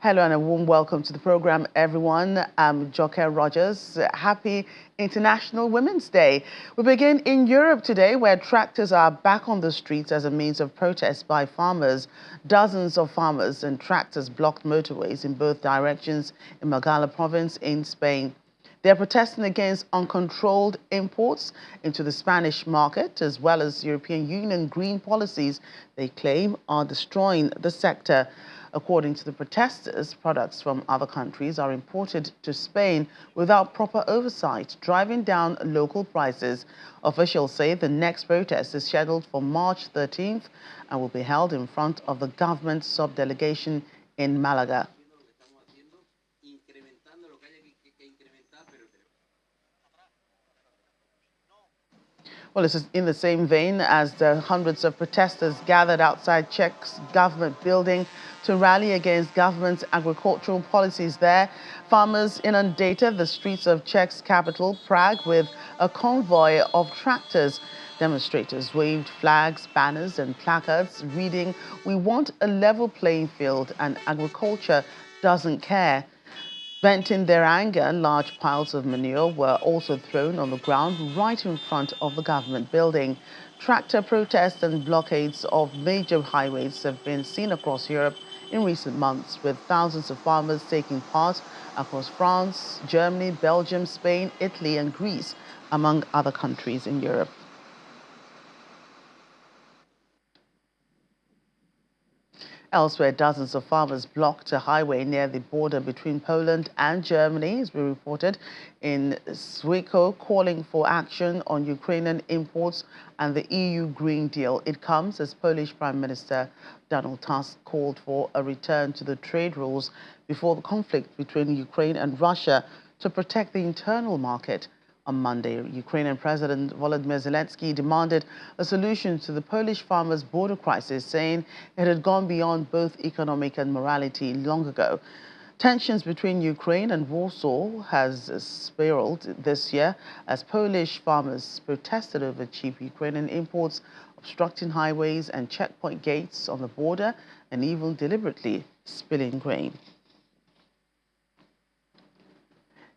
Hello and a warm welcome to the program, everyone. I'm Joke Rogers. Happy International Women's Day. We begin in Europe today, where tractors are back on the streets as a means of protest by farmers. Dozens of farmers and tractors blocked motorways in both directions in Magala province in Spain. They're protesting against uncontrolled imports into the Spanish market, as well as European Union green policies they claim are destroying the sector. According to the protesters, products from other countries are imported to Spain without proper oversight, driving down local prices. Officials say the next protest is scheduled for March 13th and will be held in front of the government sub-delegation in Malaga. Well, this is in the same vein as the hundreds of protesters gathered outside Czech's government building to rally against government's agricultural policies there. Farmers inundated the streets of Czech's capital, Prague, with a convoy of tractors. Demonstrators waved flags, banners and placards reading, "We want a level playing field and agriculture doesn't care." Venting their anger, large piles of manure were also thrown on the ground right in front of the government building. Tractor protests and blockades of major highways have been seen across Europe in recent months, with thousands of farmers taking part across France, Germany, Belgium, Spain, Italy and Greece, among other countries in Europe. Elsewhere, dozens of farmers blocked a highway near the border between Poland and Germany, as we reported in Swico, calling for action on Ukrainian imports and the EU Green Deal. It comes as Polish Prime Minister Donald Tusk called for a return to the trade rules before the conflict between Ukraine and Russia to protect the internal market. On Monday, Ukrainian President Volodymyr Zelensky demanded a solution to the Polish farmers' border crisis, saying it had gone beyond both economic and morality long ago. Tensions between Ukraine and Warsaw has spiraled this year as Polish farmers protested over cheap Ukrainian imports, obstructing highways and checkpoint gates on the border, and even deliberately spilling grain.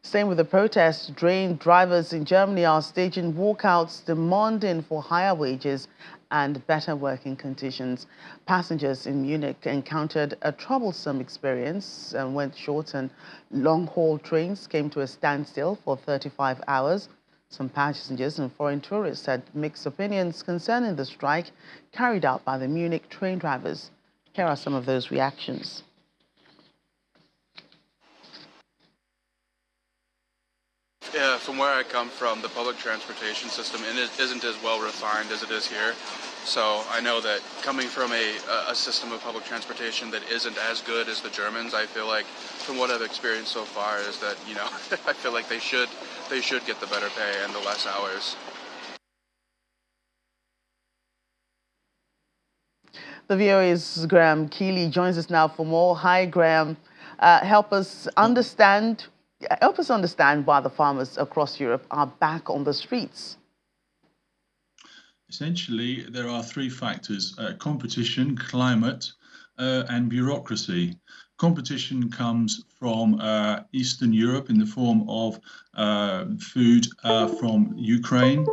Staying with the protests, train drivers in Germany are staging walkouts demanding for higher wages and better working conditions. Passengers in Munich encountered a troublesome experience when short and long-haul trains came to a standstill for 35 hours. Some passengers and foreign tourists had mixed opinions concerning the strike carried out by the Munich train drivers. Here are some of those reactions. Yeah, from where I come from, the public transportation system isn't as well refined as it is here. So I know that coming from a system of public transportation that isn't as good as the Germans, I feel like from what I've experienced so far is that, I feel like they should get the better pay and the less hours. The VOA's Graham Keeley joins us now for more. Hi, Graham. Help us understand why the farmers across Europe are back on the streets. Essentially, there are three factors: competition, climate, and bureaucracy. Competition comes from Eastern Europe in the form of food from Ukraine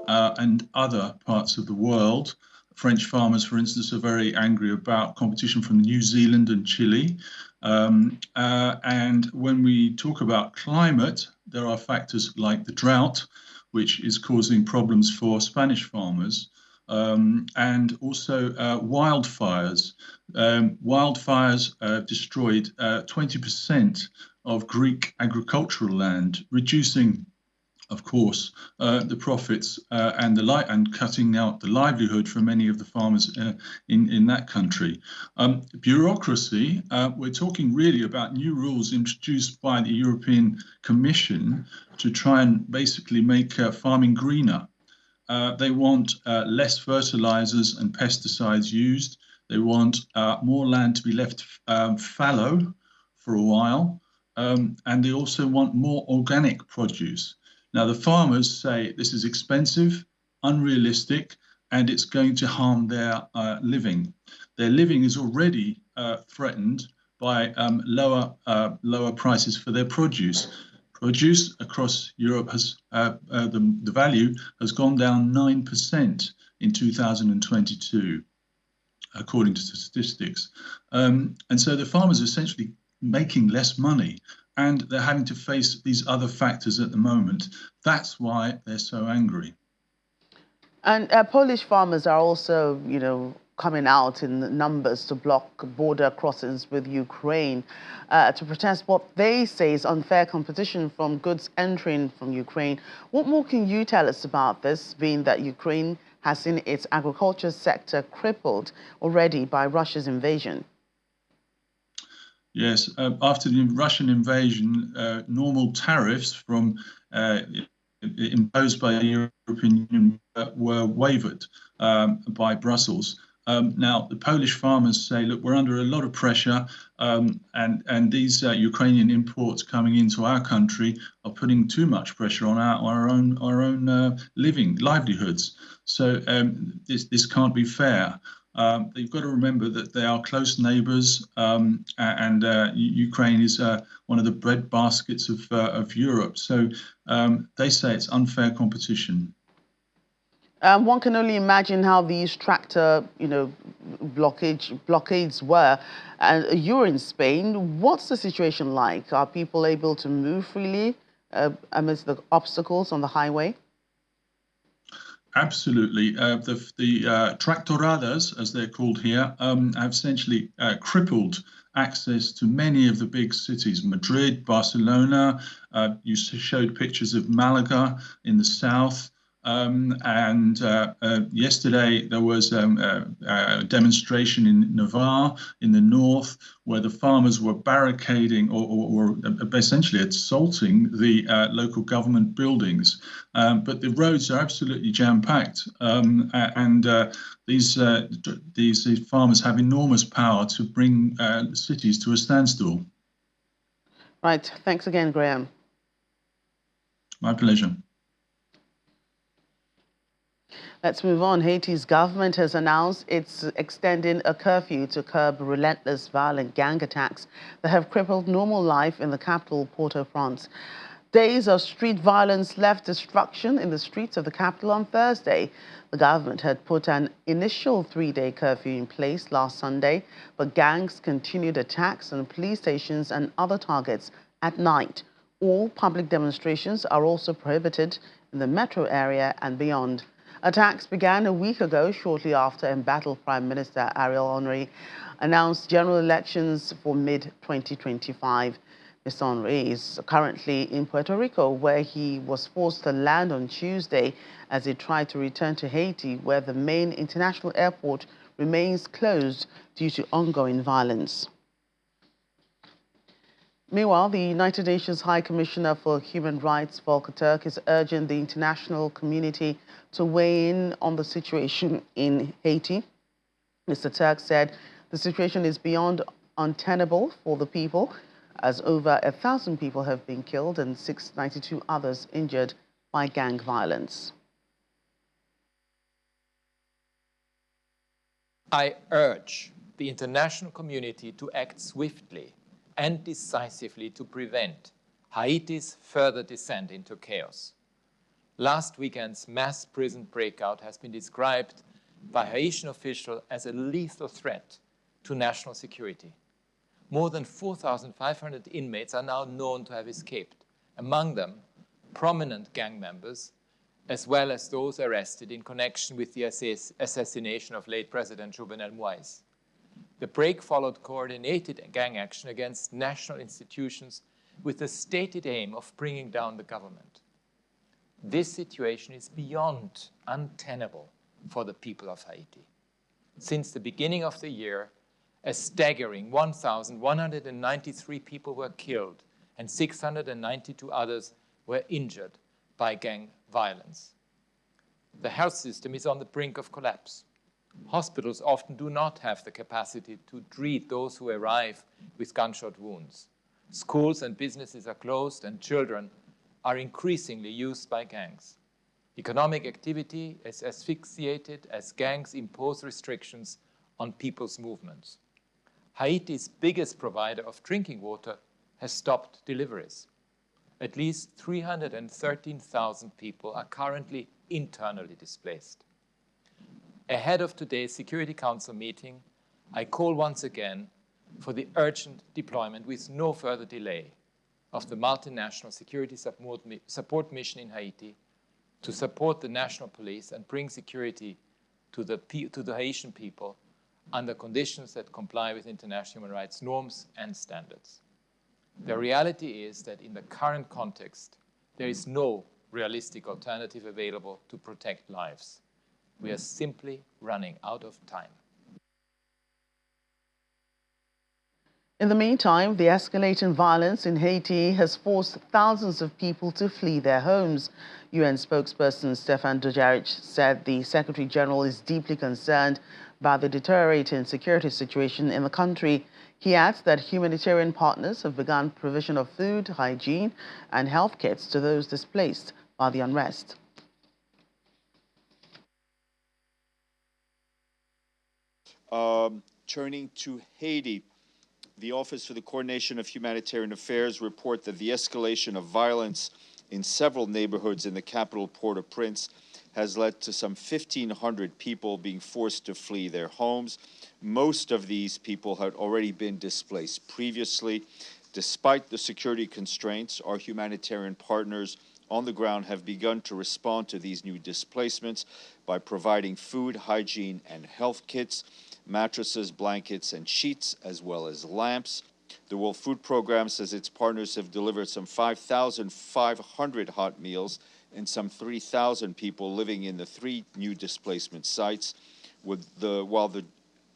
and other parts of the world. French farmers, for instance, are very angry about competition from New Zealand and Chile. And when we talk about climate, there are factors like the drought, which is causing problems for Spanish farmers, and also wildfires. Wildfires destroyed 20% of Greek agricultural land, reducing, of course, the profits and cutting out the livelihood for many of the farmers in that country. Bureaucracy, we're talking really about new rules introduced by the European Commission to try and basically make farming greener. They want less fertilizers and pesticides used. They want more land to be left fallow for a while. And they also want more organic produce. Now, the farmers say this is expensive, unrealistic, and it's going to harm their living. Their living is already threatened by lower prices for their produce. Produce across Europe has the value has gone down 9% in 2022, according to statistics. And so the farmers are essentially making less money, and they're having to face these other factors at the moment. That's why they're so angry. And Polish farmers are also, coming out in numbers to block border crossings with Ukraine to protest what they say is unfair competition from goods entering from Ukraine. What more can you tell us about this, being that Ukraine has seen its agriculture sector crippled already by Russia's invasion? Yes, after the Russian invasion, normal tariffs from imposed by the European Union were waived by Brussels. Now, the Polish farmers say, look, we're under a lot of pressure, and these Ukrainian imports coming into our country are putting too much pressure on our own livelihoods. So this can't be fair. You've got to remember that they are close neighbours, and Ukraine is one of the bread baskets of Europe. So they say it's unfair competition. One can only imagine how these tractor, blockades were. And you're in Spain. What's the situation like? Are people able to move freely amidst the obstacles on the highway? Absolutely. The tractoradas, as they're called here, have essentially crippled access to many of the big cities, Madrid, Barcelona. You showed pictures of Malaga in the south. And yesterday there was a demonstration in Navarre in the north, where the farmers were barricading or essentially assaulting the local government buildings. But the roads are absolutely jam-packed, and these farmers have enormous power to bring cities to a standstill. Right. Thanks again, Graham. My pleasure. Let's move on. Haiti's government has announced it's extending a curfew to curb relentless violent gang attacks that have crippled normal life in the capital, Port-au-Prince. Days of street violence left destruction in the streets of the capital on Thursday. The government had put an initial 3-day curfew in place last Sunday, but gangs continued attacks on police stations and other targets at night. All public demonstrations are also prohibited in the metro area and beyond. Attacks began a week ago, shortly after embattled Prime Minister Ariel Henry announced general elections for mid-2025. Mr. Henry is currently in Puerto Rico, where he was forced to land on Tuesday as he tried to return to Haiti, where the main international airport remains closed due to ongoing violence. Meanwhile, the United Nations High Commissioner for Human Rights, Volker Turk, is urging the international community to weigh in on the situation in Haiti. Mr. Turk said the situation is beyond untenable for the people, as over 1,000 people have been killed and 692 others injured by gang violence. I urge the international community to act swiftly and decisively to prevent Haiti's further descent into chaos. Last weekend's mass prison breakout has been described by Haitian officials as a lethal threat to national security. More than 4,500 inmates are now known to have escaped, among them prominent gang members, as well as those arrested in connection with the assassination of late President Jovenel Moïse. The break followed coordinated gang action against national institutions with the stated aim of bringing down the government. This situation is beyond untenable for the people of Haiti. Since the beginning of the year, a staggering 1,193 people were killed and 692 others were injured by gang violence. The health system is on the brink of collapse. Hospitals often do not have the capacity to treat those who arrive with gunshot wounds. Schools and businesses are closed, and children are increasingly used by gangs. Economic activity is asphyxiated as gangs impose restrictions on people's movements. Haiti's biggest provider of drinking water has stopped deliveries. At least 313,000 people are currently internally displaced. Ahead of today's Security Council meeting, I call once again for the urgent deployment with no further delay of the multinational security support mission in Haiti to support the national police and bring security to the Haitian people under conditions that comply with international human rights norms and standards. The reality is that in the current context, there is no realistic alternative available to protect lives. We are simply running out of time. In the meantime, the escalating violence in Haiti has forced thousands of people to flee their homes. UN spokesperson Stefan Dujarric said the Secretary General is deeply concerned about the deteriorating security situation in the country. He adds that humanitarian partners have begun provision of food, hygiene, and health kits to those displaced by the unrest. Turning to Haiti, the Office for the Coordination of Humanitarian Affairs report that the escalation of violence in several neighborhoods in the capital Port-au-Prince has led to some 1,500 people being forced to flee their homes. Most of these people had already been displaced previously. Despite the security constraints, our humanitarian partners on the ground have begun to respond to these new displacements by providing food, hygiene, and health kits, mattresses, blankets, and sheets, as well as lamps. The World Food Program says its partners have delivered some 5,500 hot meals and some 3,000 people living in the 3 new displacement sites, while the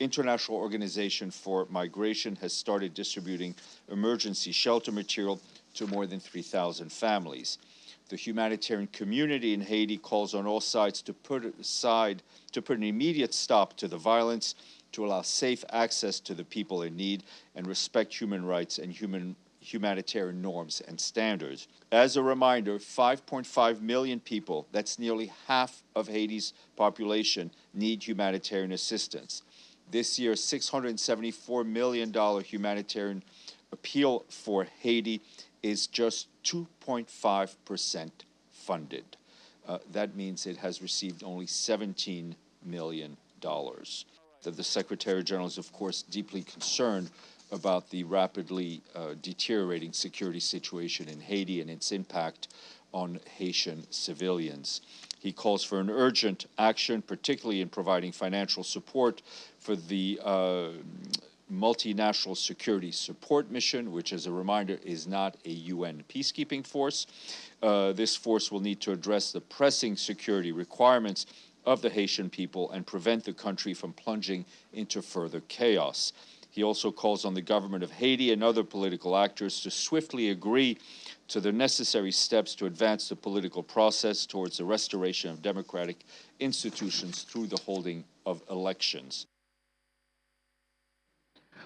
International Organization for Migration has started distributing emergency shelter material to more than 3,000 families. The humanitarian community in Haiti calls on all sides to put an immediate stop to the violence, to allow safe access to the people in need, and respect human rights and humanitarian norms and standards. As a reminder, 5.5 million people, that's nearly half of Haiti's population, need humanitarian assistance. This year's $674 million humanitarian appeal for Haiti is just 2.5% funded. That means it has received only $17 million. The Secretary General is, of course, deeply concerned about the rapidly deteriorating security situation in Haiti and its impact on Haitian civilians. He calls for an urgent action, particularly in providing financial support for the multinational security support mission, which, as a reminder, is not a UN peacekeeping force. This force will need to address the pressing security requirements of the Haitian people and prevent the country from plunging into further chaos. He also calls on the government of Haiti and other political actors to swiftly agree to the necessary steps to advance the political process towards the restoration of democratic institutions through the holding of elections.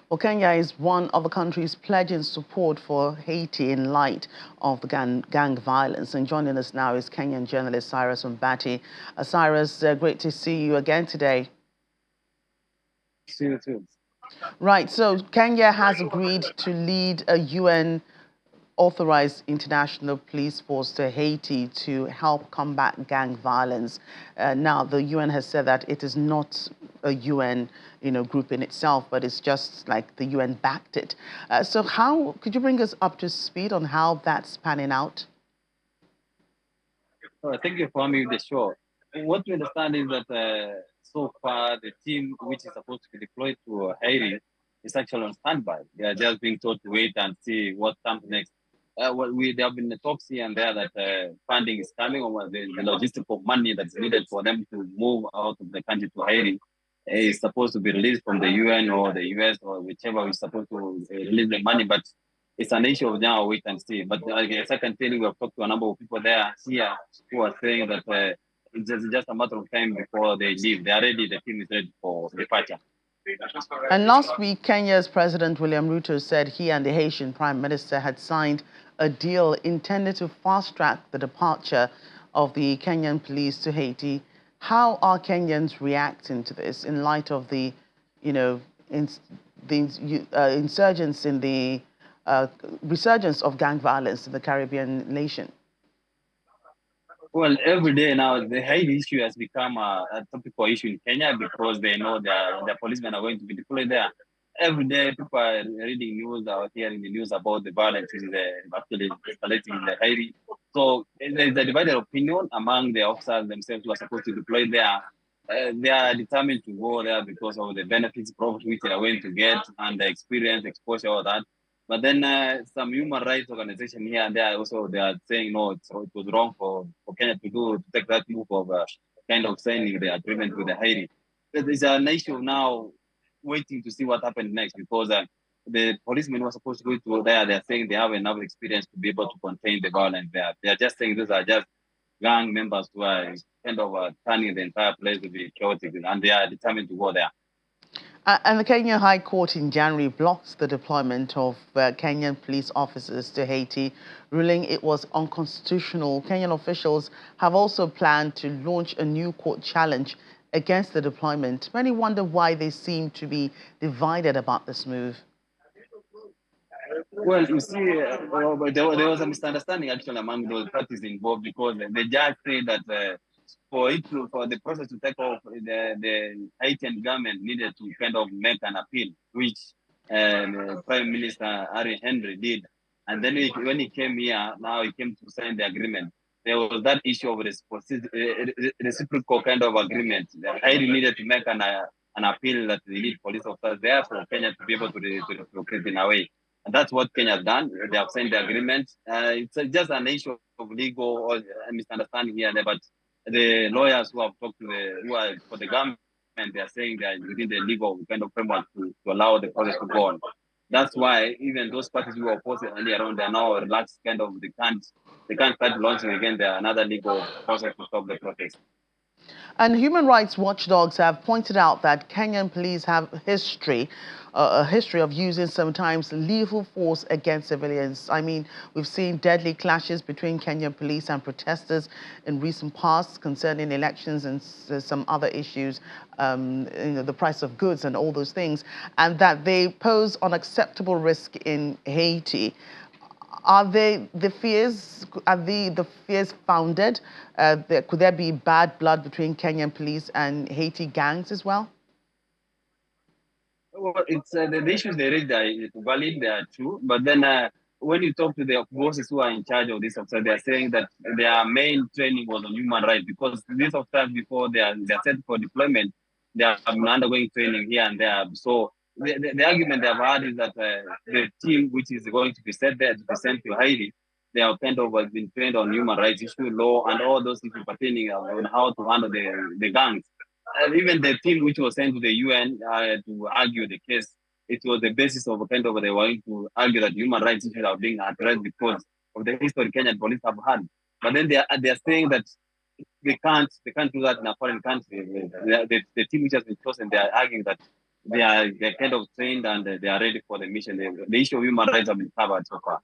Well, Kenya is one of the countries pledging support for Haiti in light of the gang violence. And joining us now is Kenyan journalist Cyrus Mbati. Cyrus, great to see you again today. See you too. Right, so Kenya has agreed to lead a UN-authorized international police force to Haiti to help combat gang violence. Now, the UN has said that it is not a UN group in itself, but it's just like the UN backed it. So how could you bring us up to speed on how that's panning out? Thank you for having me the show. What we understand is that so far the team which is supposed to be deployed to Haiti is actually on standby. They are just being told to wait and see what comes next. There have been talks here and there that funding is coming, or the logistical money that's needed for them to move out of the country to Haiti is supposed to be released from the UN or the US or whichever is supposed to release the money, but it's an issue of now wait and see. But I guess I can tell you, we have talked to a number of people here who are saying that it's just a matter of time before they leave. They are ready, the team is ready for departure. And last week, Kenya's President William Ruto said he and the Haitian Prime Minister had signed a deal intended to fast-track the departure of the Kenyan police to Haiti. How are Kenyans reacting to this in light of the, insurgents in the resurgence of gang violence in the Caribbean nation? Well, every day now, the Haiti issue has become a topical issue in Kenya because they know their policemen are going to be deployed there. Every day, people are reading news or hearing the news about the violence which is actually escalating in the Haiti. So there's a divided opinion among the officers themselves who are supposed to deploy there. They are determined to go there because of the benefits, profit which they are going to get, and the experience, exposure, all that. But then some human rights organization here and there also they are saying no, it was wrong for Kenya to take that move of kind of signing the agreement with the Haiti. There's an issue now waiting to see what happens next because the policemen who are supposed to go to there, they're saying they have enough experience to be able to contain the violence there. They're just saying these are just gang members who are kind of turning the entire place to be chaotic, and they are determined to go there. And the Kenya High Court in January blocked the deployment of Kenyan police officers to Haiti, ruling it was unconstitutional. Kenyan officials have also planned to launch a new court challenge against the deployment. Many wonder why they seem to be divided about this move. Well, you see, there was a misunderstanding actually among those parties involved because the judge said that for the process to take off, the Haitian government needed to kind of make an appeal, which Prime Minister Ari Henry did. And then when he came here, now he came to sign the agreement. There was that issue of reciprocal kind of agreement. Haiti needed to make an appeal that they need police officers there for Kenya to be able to relocate in a way. And that's what Kenya has done. They have signed the agreement. It's just an issue of legal or misunderstanding here and there, but the lawyers who have talked who are for the government, they are saying that within the legal kind of framework to allow the process to go on. That's why even those parties who are opposed earlier on, they are now relaxed, kind of they can't start launching again another legal process to stop the protest. And human rights watchdogs have pointed out that Kenyan police have a history of using sometimes lethal force against civilians. I mean, we've seen deadly clashes between Kenyan police and protesters in recent past concerning elections and some other issues, the price of goods and all those things, and that they pose unacceptable risk in Haiti. Are the fears founded? Could there be bad blood between Kenyan police and Haiti gangs as well? Well, it's the issues they raised are valid, they are true. But then when you talk to the bosses who are in charge of this officer, they are saying that their main training was on human rights because these officers before they are set for deployment, they are undergoing training here and there. So the argument they have had is that the team which is going to be sent there to be sent to Haiti, they have kind of been trained on human rights issue, law, and all those things pertaining on how to handle the gangs. And even the team which was sent to the UN to argue the case, it was the basis of kind of they were going to argue that human rights issues are being addressed because of the history Kenyan police have had. But then they are saying that they can't do that in a foreign country. The team which has been chosen, they are arguing that they're kind of trained and they are ready for the mission. The issue of human rights have been covered so far.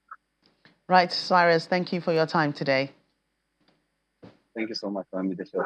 Right, Cyrus, thank you for your time today. Thank you so much for having me on the show.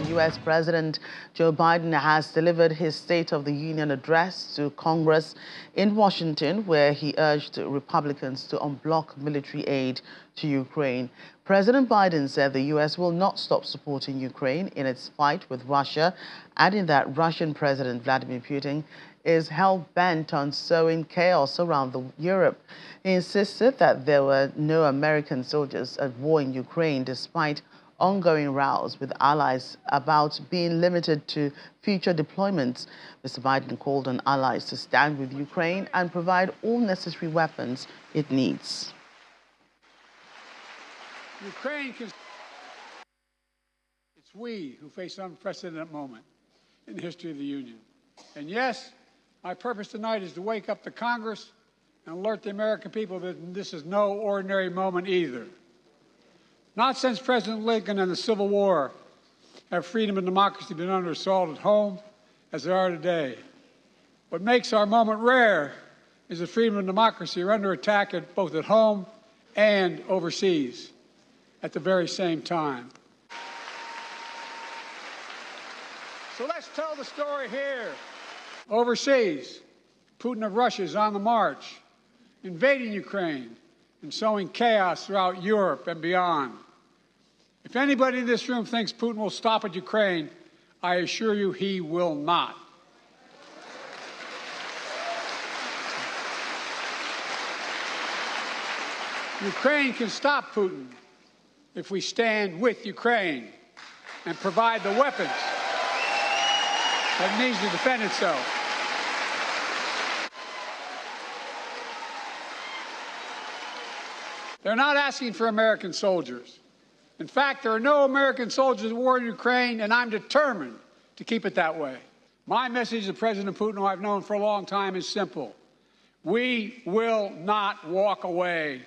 U.S. President Joe Biden has delivered his State of the Union address to Congress in Washington, where he urged Republicans to unblock military aid to Ukraine. President Biden said the U.S. will not stop supporting Ukraine in its fight with Russia, adding that Russian President Vladimir Putin is hell-bent on sowing chaos around Europe. He insisted that there were no American soldiers at war in Ukraine, despite ongoing rows with allies about being limited to future deployments. Mr. Biden called on allies to stand with Ukraine and provide all necessary weapons it needs. Ukraine it's we who face an unprecedented moment in the history of the Union. And yes, my purpose tonight is to wake up the Congress and alert the American people that this is no ordinary moment either. Not since President Lincoln and the Civil War have freedom and democracy been under assault at home as they are today. What makes our moment rare is that freedom and democracy are under attack both at home and overseas at the very same time. So let's tell the story here. Overseas, Putin of Russia is on the march, invading Ukraine and sowing chaos throughout Europe and beyond. If anybody in this room thinks Putin will stop at Ukraine, I assure you he will not. Ukraine can stop Putin if we stand with Ukraine and provide the weapons that it needs to defend itself. They're not asking for American soldiers. In fact, there are no American soldiers at war in Ukraine, and I'm determined to keep it that way. My message to President Putin, who I've known for a long time, is simple. We will not walk away.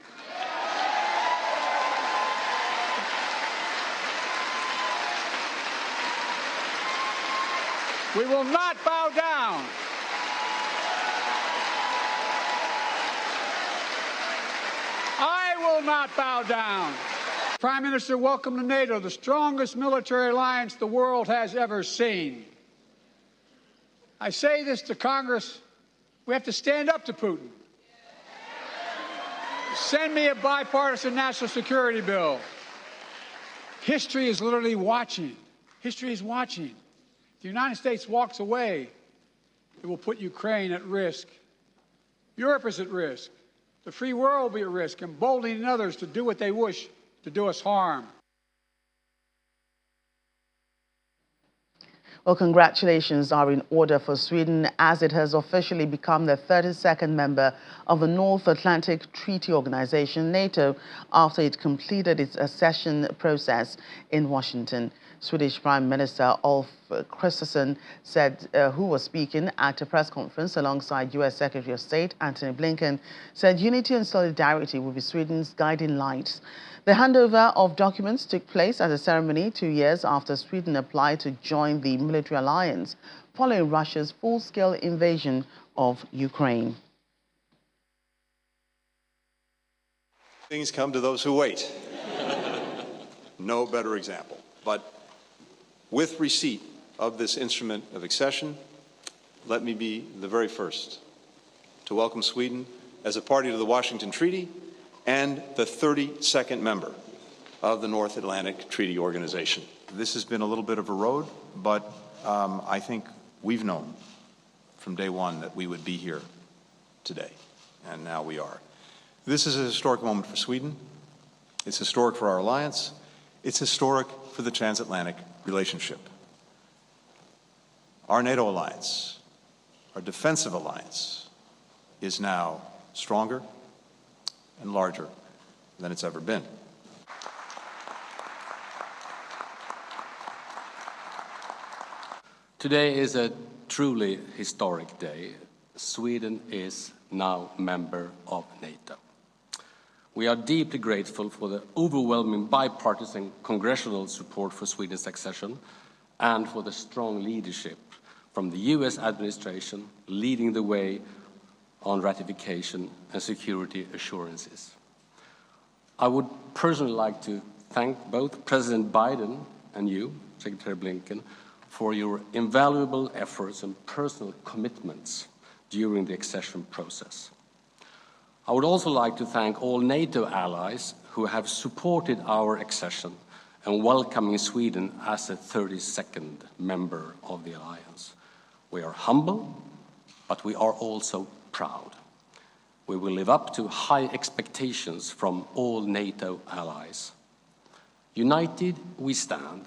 We will not bow down. I will not bow down. Prime Minister, welcome to NATO, the strongest military alliance the world has ever seen. I say this to Congress, we have to stand up to Putin. Send me a bipartisan national security bill. History is literally watching. History is watching. If the United States walks away, it will put Ukraine at risk. Europe is at risk. The free world will be at risk, emboldening others to do what they wish to do us harm. Well, congratulations are in order for Sweden as it has officially become the 32nd member of the North Atlantic Treaty Organization, NATO, after it completed its accession process in Washington. Swedish Prime Minister Ulf Kristersson said, who was speaking at a press conference alongside U.S. Secretary of State Antony Blinken, said unity and solidarity will be Sweden's guiding lights. The handover of documents took place at a ceremony 2 years after Sweden applied to join the military alliance following Russia's full-scale invasion of Ukraine. Things come to those who wait. No better example. But with receipt of this instrument of accession, let me be the very first to welcome Sweden as a party to the Washington Treaty and the 32nd member of the North Atlantic Treaty Organization. This has been a little bit of a road, but I think we've known from day one that we would be here today, and now we are. This is a historic moment for Sweden. It's historic for our alliance. It's historic for the transatlantic relationship. Our NATO alliance, our defensive alliance, is now stronger and larger than it's ever been. Today is a truly historic day. Sweden is now a member of NATO. We are deeply grateful for the overwhelming bipartisan congressional support for Sweden's accession and for the strong leadership from the US administration leading the way on ratification and security assurances. I would personally like to thank both President Biden and you, Secretary Blinken, for your invaluable efforts and personal commitments during the accession process. I would also like to thank all NATO allies who have supported our accession and welcoming Sweden as a 32nd member of the alliance. We are humble, but we are also proud. We will live up to high expectations from all NATO allies. United we stand.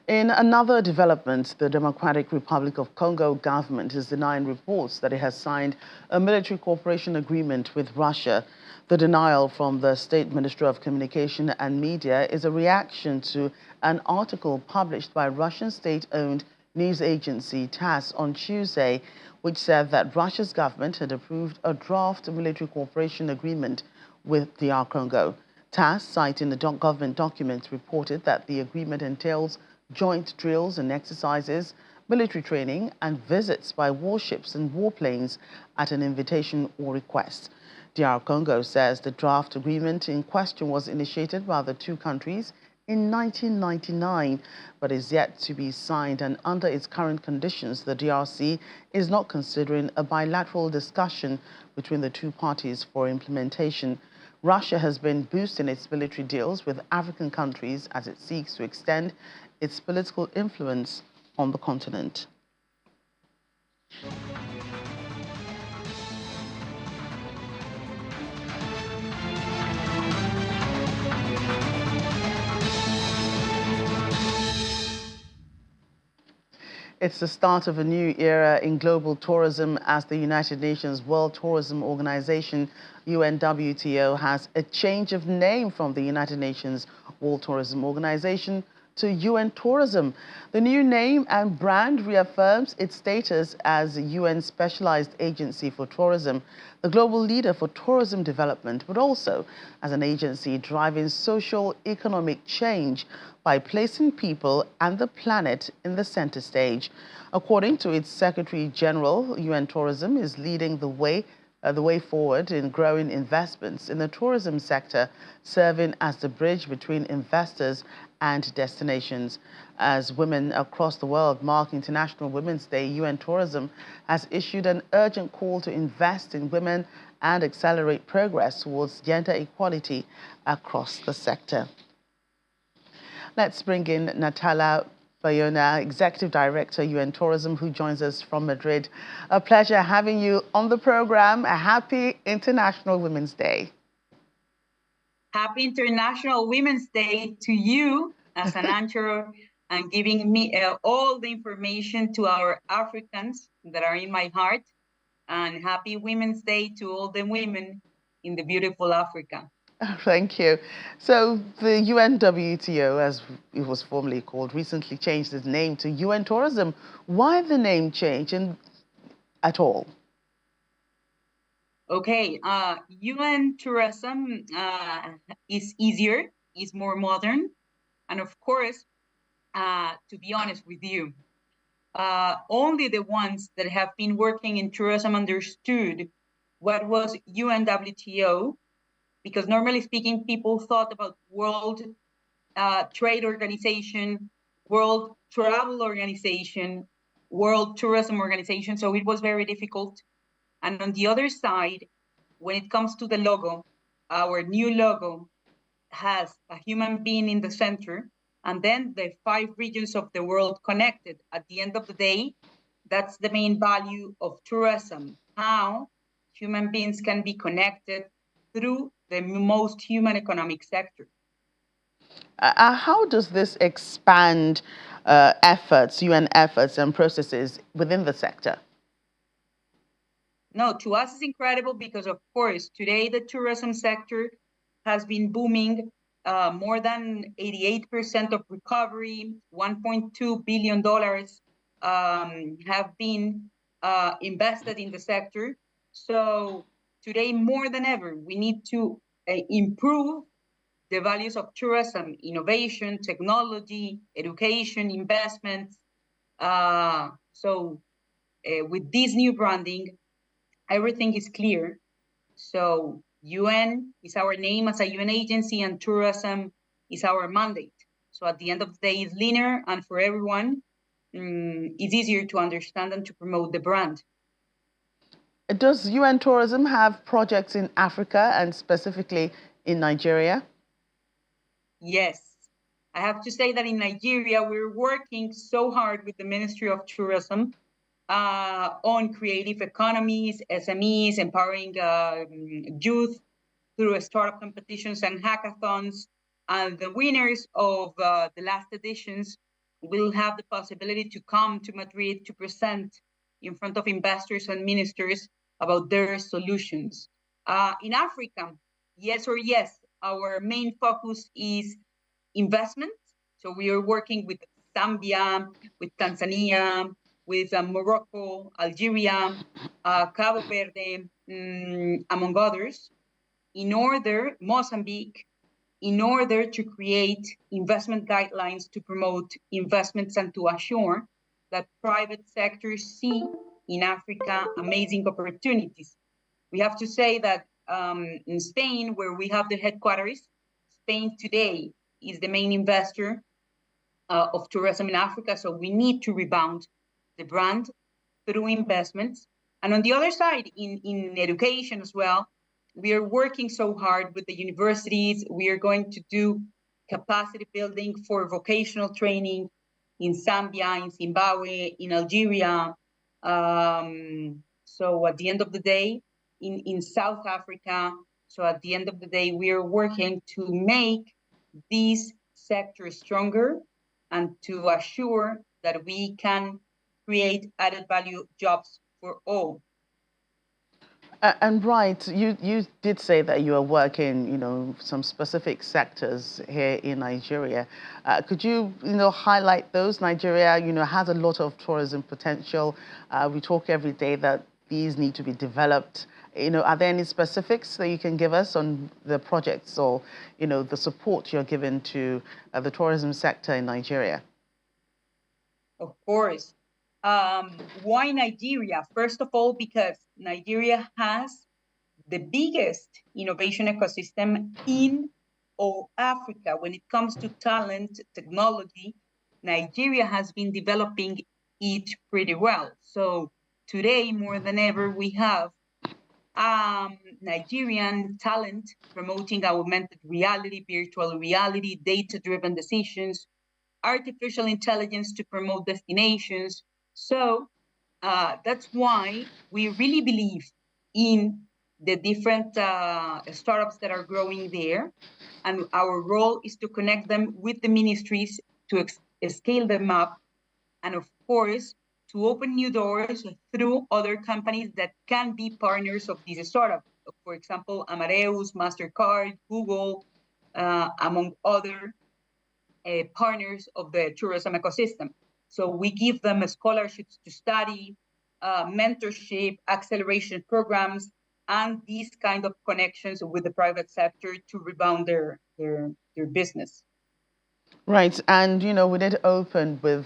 In another development, the Democratic Republic of Congo government is denying reports that it has signed a military cooperation agreement with Russia. The denial from the State Ministry of Communication and Media is a reaction to an article published by Russian state-owned news agency TASS on Tuesday, which said that Russia's government had approved a draft military cooperation agreement with DR Congo. TASS, citing the government document, reported that the agreement entails joint drills and exercises, military training, and visits by warships and warplanes at an invitation or request. DR Congo says the draft agreement in question was initiated by the two countries in 1999, but is yet to be signed. And under its current conditions, the DRC is not considering a bilateral discussion between the two parties for implementation. Russia has been boosting its military deals with African countries as it seeks to extend its political influence on the continent. It's the start of a new era in global tourism as the United Nations World Tourism Organization, UNWTO, has a change of name from the United Nations World Tourism Organization to UN Tourism. The new name and brand reaffirms its status as a UN specialized agency for tourism, the global leader for tourism development, but also as an agency driving social economic change by placing people and the planet in the center stage. According to its Secretary General, UN Tourism is leading the way forward in growing investments in the tourism sector, serving as the bridge between investors and destinations. As women across the world mark International Women's Day, UN Tourism has issued an urgent call to invest in women and accelerate progress towards gender equality across the sector. Let's bring in Natala Bayona, Executive Director, UN Tourism, who joins us from Madrid. A pleasure having you on the program. A happy International Women's Day. Happy International Women's Day to you as an anchor and giving me all the information to our Africans that are in my heart. And happy Women's Day to all the women in the beautiful Africa. Thank you. So the UNWTO, as it was formerly called, recently changed its name to UN Tourism. Why the name change at all? Okay, UN Tourism is easier, is more modern, and of course, to be honest with you, only the ones that have been working in tourism understood what was UNWTO, because normally speaking, people thought about World Trade Organization, World Travel Organization, World Tourism Organization, so it was very difficult. And on the other side, when it comes to the logo, our new logo has a human being in the center, and then the 5 regions of the world connected. At the end of the day, that's the main value of tourism, how human beings can be connected through the most human economic sector. How does this expand efforts, UN efforts and processes within the sector? No, to us it's incredible because, of course, today the tourism sector has been booming, more than 88% of recovery, $1.2 billion have been invested in the sector. So today, more than ever, we need to improve the values of tourism, innovation, technology, education, investments. With this new branding, everything is clear. So UN is our name as a UN agency and tourism is our mandate. So at the end of the day, it's linear, and for everyone, it's easier to understand and to promote the brand. Does UN Tourism have projects in Africa and specifically in Nigeria? Yes. I have to say that in Nigeria, we're working so hard with the Ministry of Tourism on creative economies, SMEs, empowering youth through startup competitions and hackathons. And the winners of the last editions will have the possibility to come to Madrid to present in front of investors and ministers about their solutions. In Africa, yes or yes, our main focus is investment. So we are working with Zambia, with Tanzania, with Morocco, Algeria, Cabo Verde, among others, Mozambique, in order to create investment guidelines to promote investments and to assure that private sectors see in Africa amazing opportunities. We have to say that in Spain, where we have the headquarters, Spain today is the main investor of tourism in Africa, so we need to rebound the brand through investments. And on the other side, in education as well, we are working so hard with the universities. We are going to do capacity building for vocational training in Zambia, in Zimbabwe, in Algeria. So at the end of the day, in South Africa, so at the end of the day, we are working to make these sectors stronger and to assure that we can create added value jobs for all. And right, you did say that you are working, some specific sectors here in Nigeria. Could you, highlight those? Nigeria, has a lot of tourism potential. We talk every day that these need to be developed. Are there any specifics that you can give us on the projects or, the support you're giving to the tourism sector in Nigeria? Of course. Why Nigeria? First of all, because Nigeria has the biggest innovation ecosystem in all Africa. When it comes to talent, technology, Nigeria has been developing it pretty well. So today, more than ever, we have Nigerian talent promoting augmented reality, virtual reality, data-driven decisions, artificial intelligence to promote destinations. So that's why we really believe in the different startups that are growing there. And our role is to connect them with the ministries to scale them up. And of course, to open new doors through other companies that can be partners of these startups. For example, Amadeus, MasterCard, Google, among other partners of the tourism ecosystem. So we give them scholarships to study, mentorship, acceleration programs, and these kind of connections with the private sector to rebound their business. Right, and we did open with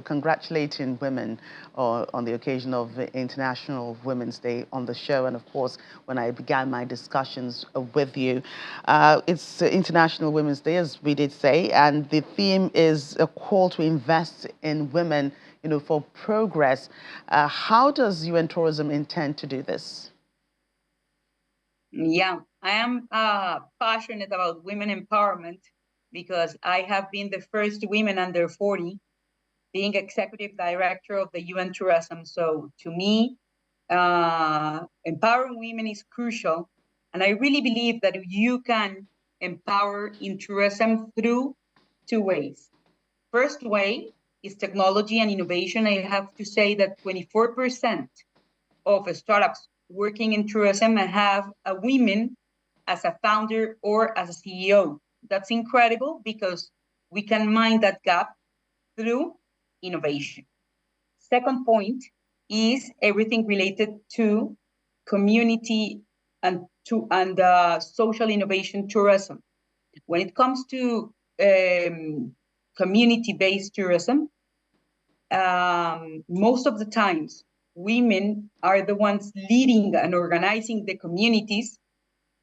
congratulating women on the occasion of the International Women's Day on the show, and of course when I began my discussions with you, it's International Women's Day, as we did say, and the theme is a call to invest in women, for progress. How does UN Tourism intend to do this? Yeah, I am passionate about women empowerment, because I have been the first women under 40 being executive director of the UN Tourism. So to me, empowering women is crucial. And I really believe that you can empower in tourism through two ways. First way is technology and innovation. I have to say that 24% of startups working in tourism have a women as a founder or as a CEO. That's incredible, because we can mine that gap through innovation. Second point is everything related to community and social innovation tourism. When it comes to community-based tourism, most of the times women are the ones leading and organizing the communities,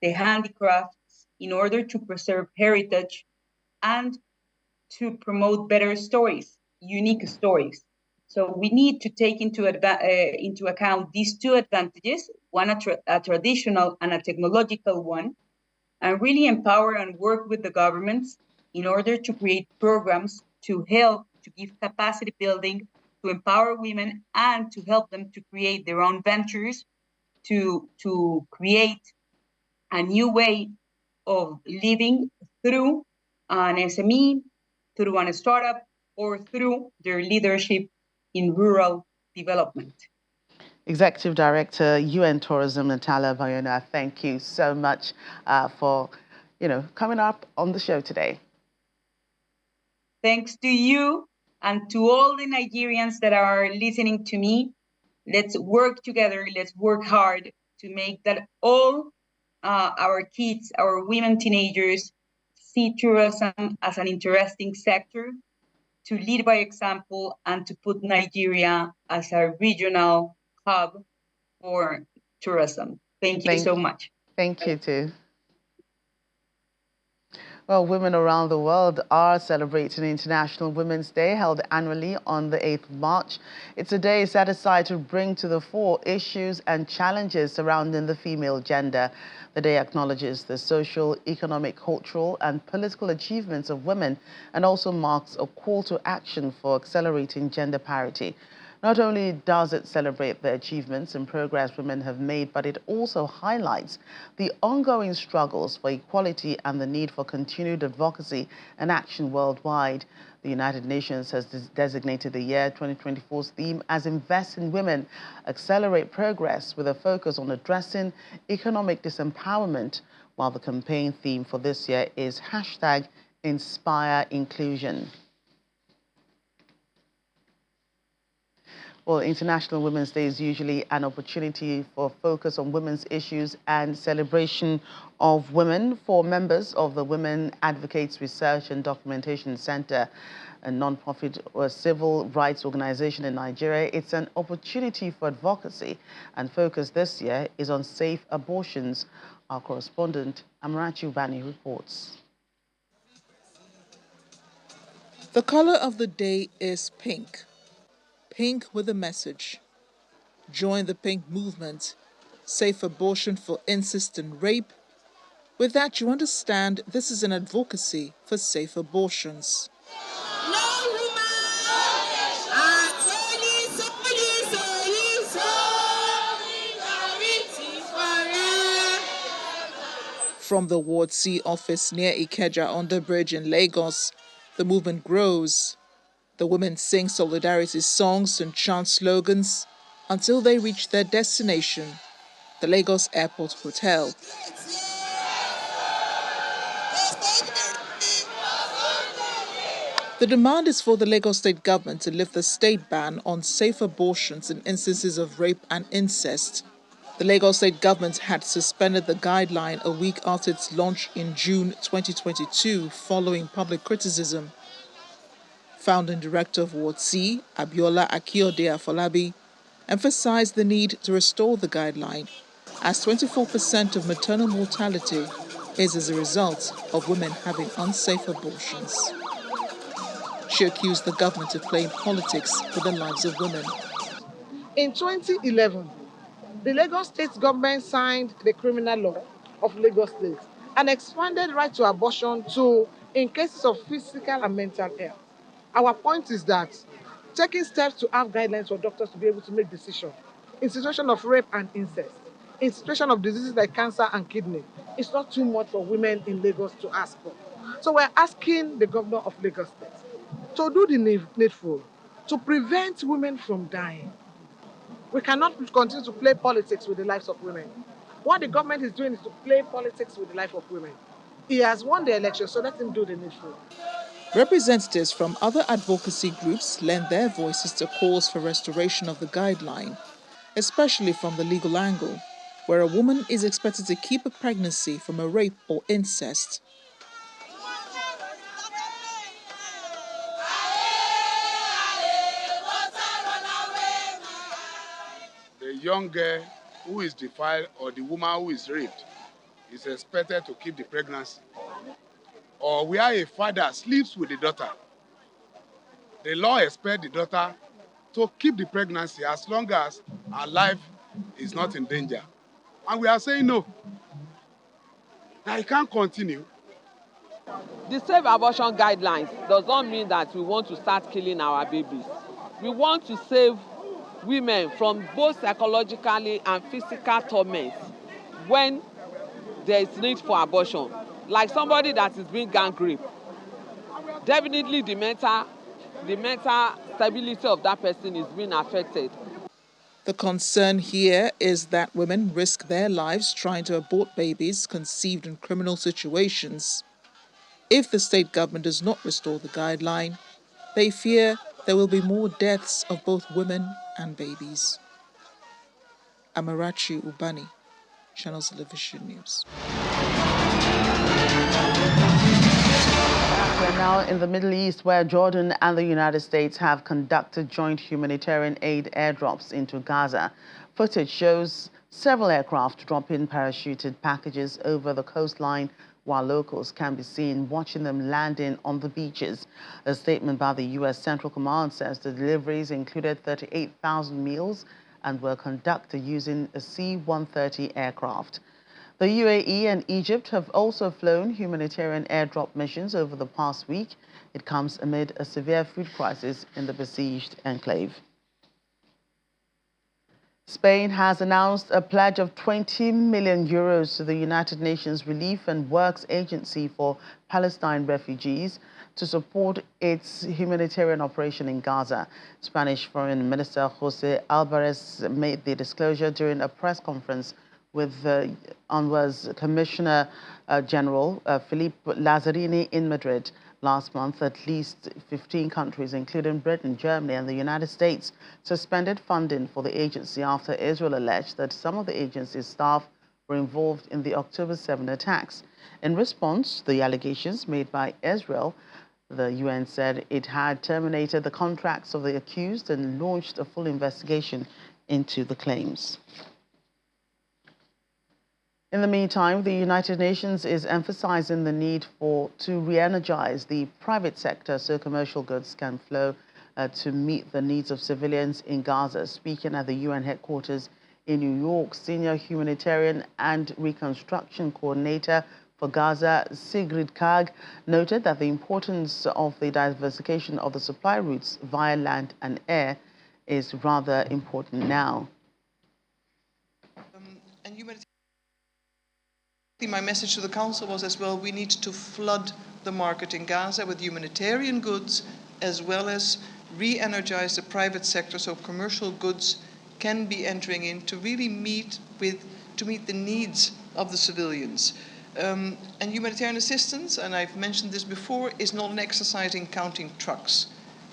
the handicrafts, in order to preserve heritage and to promote better stories, unique stories. So we need to take into account these two advantages, one a traditional and a technological one, and really empower and work with the governments in order to create programs to help to give capacity building, to empower women, and to help them to create their own ventures, to create a new way of living through an SME, through a startup, or through their leadership in rural development. Executive Director, UN Tourism, Natalia Bayona, thank you so much for, coming up on the show today. Thanks to you and to all the Nigerians that are listening to me. Let's work together. Let's work hard to make that all our kids, our women teenagers, see tourism as an interesting sector, to lead by example, and to put Nigeria as a regional hub for tourism. Thank you so much. Thank you too. Well, women around the world are celebrating International Women's Day, held annually on the 8th of March. It's a day set aside to bring to the fore issues and challenges surrounding the female gender. The day acknowledges the social, economic, cultural, and political achievements of women and also marks a call to action for accelerating gender parity. Not only does it celebrate the achievements and progress women have made, but it also highlights the ongoing struggles for equality and the need for continued advocacy and action worldwide. The United Nations has designated the year 2024's theme as Invest in Women, Accelerate Progress, with a focus on addressing economic disempowerment, while the campaign theme for this year is #Inspire Inclusion. Well, International Women's Day is usually an opportunity for focus on women's issues and celebration of women. For members of the Women Advocates Research and Documentation Center, a non-profit or civil rights organization in Nigeria, it's an opportunity for advocacy, and focus this year is on safe abortions. Our correspondent, Amarachi Ubani, reports. The color of the day is pink. Pink with a message. Join the pink movement. Safe abortion for incest and rape. With that, you understand this is an advocacy for safe abortions. From the Ward C office near Ikeja Underbridge in Lagos, the movement grows. The women sing solidarity songs and chant slogans until they reach their destination, the Lagos Airport Hotel. The demand is for the Lagos State government to lift the state ban on safe abortions in instances of rape and incest. The Lagos State government had suspended the guideline a week after its launch in June 2022 following public criticism. Founding director of Ward C, Abiola Akiode Afolabi, emphasized the need to restore the guideline, as 24% of maternal mortality is as a result of women having unsafe abortions. She accused the government of playing politics with the lives of women. In 2011, the Lagos State government signed the criminal law of Lagos State and expanded right to abortion to in cases of physical and mental health. Our point is that taking steps to have guidelines for doctors to be able to make decisions in situation of rape and incest, in situation of diseases like cancer and kidney, it's not too much for women in Lagos to ask for. So we're asking the governor of Lagos State to do the needful to prevent women from dying. We cannot continue to play politics with the lives of women. What the government is doing is to play politics with the life of women. He has won the election, so let him do the needful. Representatives from other advocacy groups lend their voices to calls for restoration of the guideline, especially from the legal angle, where a woman is expected to keep a pregnancy from a rape or incest. The young girl who is defiled or the woman who is raped is expected to keep the pregnancy. Or where a father sleeps with the daughter, the law expects the daughter to keep the pregnancy as long as her life is not in danger. And we are saying no. Now it can't continue. The safe abortion guidelines does not mean that we want to start killing our babies. We want to save women from both psychologically and physical torment when there is need for abortion. Like somebody that is being gang raped, definitely the mental stability of that person is being affected. The concern here is that women risk their lives trying to abort babies conceived in criminal situations. If the state government does not restore the guideline, they fear there will be more deaths of both women and babies. Amarachi Ubani, Channels Television News. We're now in the Middle East, where Jordan and the United States have conducted joint humanitarian aid airdrops into Gaza. Footage shows several aircraft dropping parachuted packages over the coastline while locals can be seen watching them landing on the beaches. A statement by the U.S. Central Command says the deliveries included 38,000 meals and were conducted using a C-130 aircraft. The UAE and Egypt have also flown humanitarian airdrop missions over the past week. It comes amid a severe food crisis in the besieged enclave. Spain has announced a pledge of 20 million euros to the United Nations Relief and Works Agency for Palestine refugees to support its humanitarian operation in Gaza. Spanish Foreign Minister José Alvarez made the disclosure during a press conference with UNRWA's Commissioner General Felipe Lazzarini in Madrid. Last month, at least 15 countries, including Britain, Germany, and the United States, suspended funding for the agency after Israel alleged that some of the agency's staff were involved in the October 7 attacks. In response to the allegations made by Israel, the UN said it had terminated the contracts of the accused and launched a full investigation into the claims. In the meantime, the United Nations is emphasizing the need to re-energize the private sector so commercial goods can flow to meet the needs of civilians in Gaza. Speaking at the UN headquarters in New York, Senior Humanitarian and Reconstruction Coordinator for Gaza, Sigrid Kaag, noted that the importance of the diversification of the supply routes via land and air is rather important now. My message to the Council was as well, we need to flood the market in Gaza with humanitarian goods, as well as re-energize the private sector so commercial goods can be entering in to really meet the needs of the civilians. And humanitarian assistance, and I've mentioned this before, is not an exercise in counting trucks.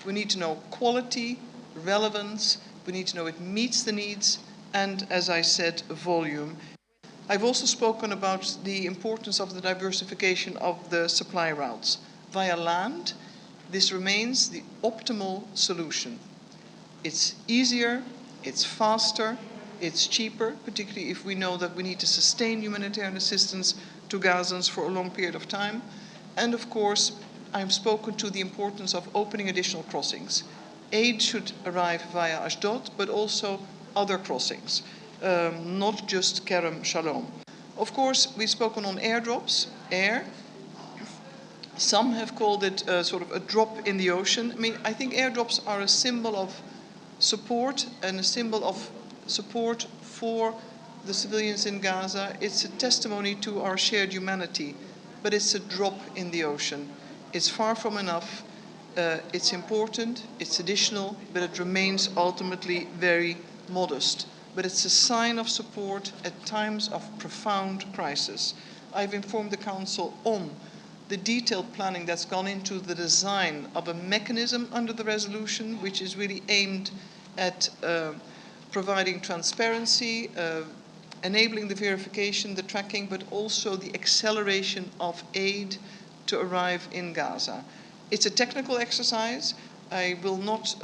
We need to know quality, relevance, we need to know it meets the needs, and as I said, volume. I've also spoken about the importance of the diversification of the supply routes. Via land, this remains the optimal solution. It's easier, it's faster, it's cheaper, particularly if we know that we need to sustain humanitarian assistance to Gazans for a long period of time. And of course, I've spoken to the importance of opening additional crossings. Aid should arrive via Ashdod, but also other crossings. Not just Kerem Shalom. Of course, we've spoken on airdrops, air. Some have called it sort of a drop in the ocean. I mean, I think airdrops are a symbol of support and a symbol of support for the civilians in Gaza. It's a testimony to our shared humanity, but it's a drop in the ocean. It's far from enough. It's important, it's additional, but it remains ultimately very modest. But it's a sign of support at times of profound crisis. I've informed the Council on the detailed planning that's gone into the design of a mechanism under the resolution, which is really aimed at providing transparency, enabling the verification, the tracking, but also the acceleration of aid to arrive in Gaza. It's a technical exercise. I will not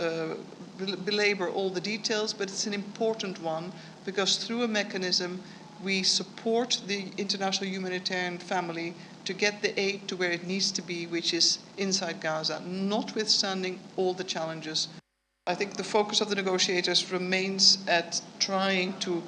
belabor all the details, but it's an important one because through a mechanism we support the international humanitarian family to get the aid to where it needs to be, which is inside Gaza, notwithstanding all the challenges. I think the focus of the negotiators remains at trying to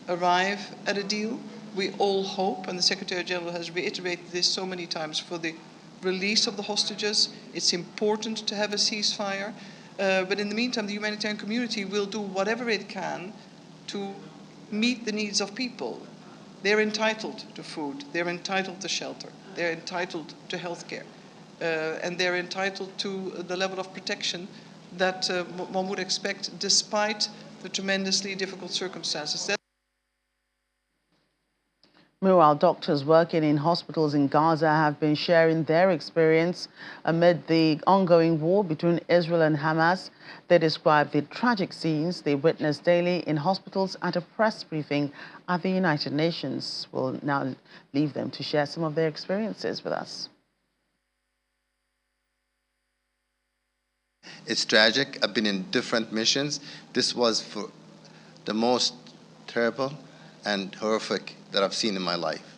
arrive at a deal. We all hope, and the Secretary General has reiterated this so many times, for the release of the hostages. It's important to have a ceasefire. But in the meantime, the humanitarian community will do whatever it can to meet the needs of people. They're entitled to food, they're entitled to shelter, they're entitled to healthcare, and they're entitled to the level of protection that one would expect despite the tremendously difficult circumstances. Meanwhile, doctors working in hospitals in Gaza have been sharing their experience amid the ongoing war between Israel and Hamas. They describe the tragic scenes they witness daily in hospitals at a press briefing at the United Nations. We'll now leave them to share some of their experiences with us. It's tragic. I've been in different missions. This was for the most terrible and horrific that I've seen in my life.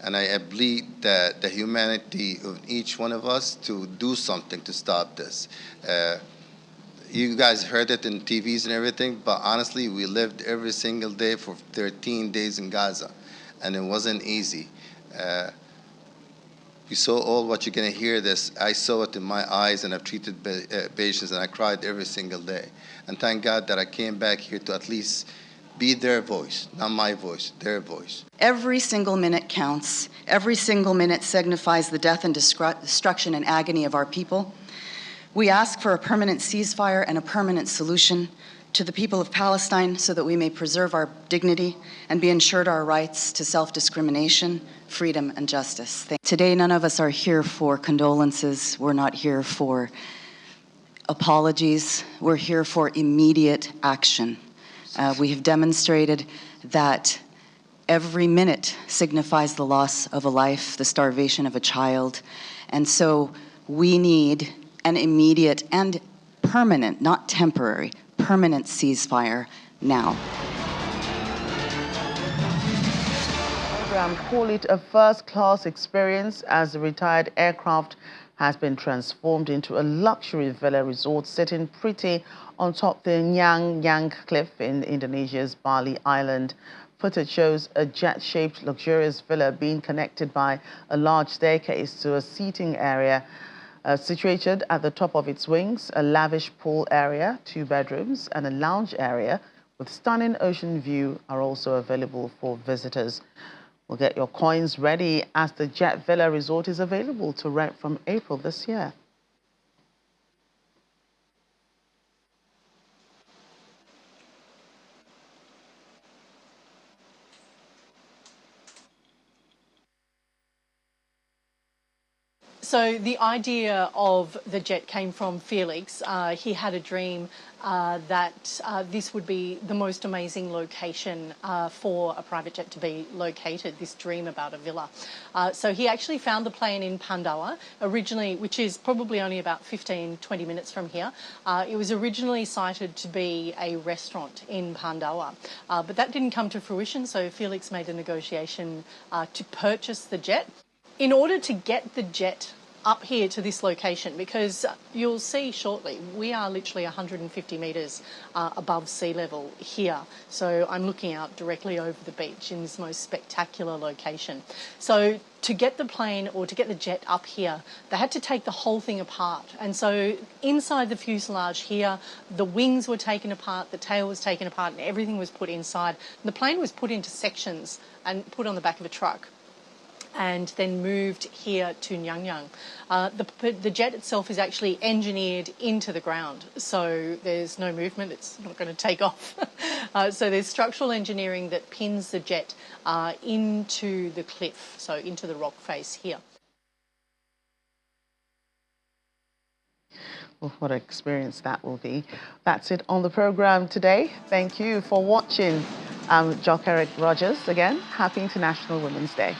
And I plead the humanity of each one of us to do something to stop this. You guys heard it in TVs and everything, but honestly, we lived every single day for 13 days in Gaza, and it wasn't easy. You saw all what you're going to hear this. I saw it in my eyes, and I've treated patients, and I cried every single day. And thank God that I came back here to at least be their voice, not my voice, their voice. Every single minute counts. Every single minute signifies the death and destruction and agony of our people. We ask for a permanent ceasefire and a permanent solution to the people of Palestine so that we may preserve our dignity and be ensured our rights to self-discrimination, freedom, and justice. Today, none of us are here for condolences. We're not here for apologies. We're here for immediate action. We have demonstrated that every minute signifies the loss of a life, the starvation of a child, and so we need an immediate and permanent, not temporary, permanent ceasefire now. Program call it a first-class experience as the retired aircraft has been transformed into a luxury villa resort sitting pretty on top the Nyang Yang cliff in Indonesia's Bali Island. Footage shows a jet-shaped luxurious villa being connected by a large staircase to a seating area situated at the top of its wings, a lavish pool area, 2 bedrooms, and a lounge area with stunning ocean view are also available for visitors. We'll get your coins ready as the Jet Villa Resort is available to rent from April this year. So the idea of the jet came from Felix. He had a dream that this would be the most amazing location for a private jet to be located, this dream about a villa. So he actually found the plane in Pandawa, originally, which is probably only about 15-20 minutes from here. It was originally cited to be a restaurant in Pandawa, but that didn't come to fruition, so Felix made a negotiation to purchase the jet. In order to get the jet up here to this location, because you'll see shortly, we are literally 150 metres above sea level here. So I'm looking out directly over the beach in this most spectacular location. So to get the plane or to get the jet up here, they had to take the whole thing apart. And so inside the fuselage here, the wings were taken apart, the tail was taken apart, and everything was put inside. The plane was put into sections and put on the back of a truck and then moved here to Nyang. The jet itself is actually engineered into the ground, so there's no movement, it's not going to take off. So there's structural engineering that pins the jet into the cliff, so into the rock face here. Well, what an experience that will be. That's it on the program today. Thank you for watching. I'm Jock Eric Rogers again. Happy International Women's Day.